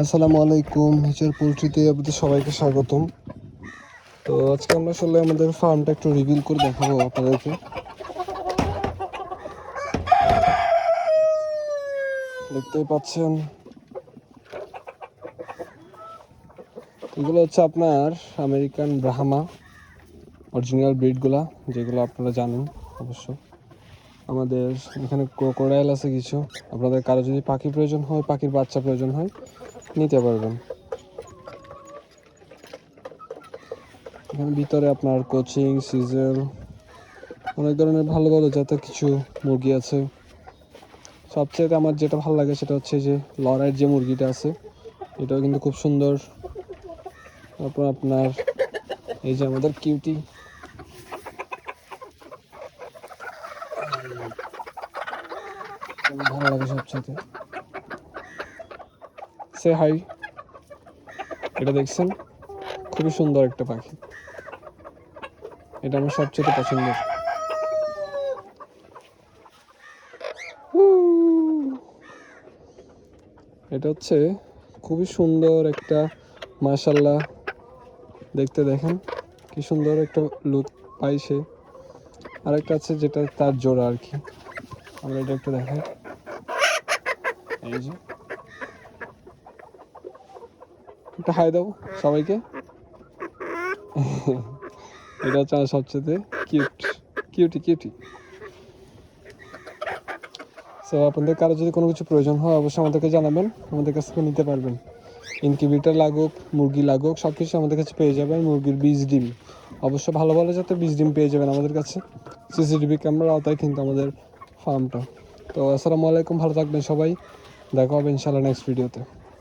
আসসালামু আলাইকুম, হিচার পোলট্রিতে আপনাদের সবাইকে স্বাগতম। তো আজকে আমরা আসলে আমাদের ফার্মটা একটু রিভিল করে দেখাবো আপনাদেরকে। দেখতেই পাচ্ছেন এগুলো হচ্ছে আপনার আমেরিকান ব্রাহ্মা অরিজিনাল ব্রিডগুলা, যেগুলো আপনারা জানেন অবশ্য। আমাদের এখানে ক্রোকোডাইল আছে কিছু। আপনাদের কারো যদি পাখি প্রয়োজন হয়, পাখির বাচ্চা প্রয়োজন হয়, নিতে পারবেন। এখানে ভিতরে আপনার কোচিং, সিজেল, অনেক ধরনের ভালো ভালো জাতের কিছু মুরগি আছে। সবচেয়ে আমার যেটা ভালো লাগে সেটা হচ্ছে যে লরাইয়ের যে মুরগিটা আছে, এটাও কিন্তু খুব সুন্দর। তারপর আপনার এই যে আমাদের কিউটি, ভালো লাগে সবচেয়ে। সে হাই, এটা দেখছেন, খুবই সুন্দর একটা পাখি। এটা আমার সবচেয়ে পছন্দের। এটা হচ্ছে খুবই সুন্দর একটা, মাশাল্লাহ, দেখতে দেখেন কি সুন্দর একটা লুক পাই সে। আরেকটা আছে যেটা তার জোড়া আর কি, আমরা এটা একটু দেখাই। এই যে একটা হাই দাও সবাইকে। এটা হচ্ছে আমার সবচেয়ে কিউটি কিউটি। সো আপনাদের কারো যদি কোনো কিছু প্রয়োজন হয় অবশ্যই আমাদেরকে জানাবেন, আমাদের কাছ থেকে নিতে পারবেন। ইনকিউবেটর লাগুক, মুরগি লাগুক, সব কিছু আমাদের কাছে পেয়ে যাবেন। মুরগির বীজ ডিম অবশ্য ভালো ভালো যাতে বীজ ডিম পেয়ে যাবেন আমাদের কাছে। সিসিটিভি ক্যামেরা আওতায় কিন্তু আমাদের ফার্মটা। তো আসসালামু আলাইকুম, ভালো থাকবেন সবাই, দেখা হবে ইনশাআল্লাহ নেক্সট ভিডিওতে।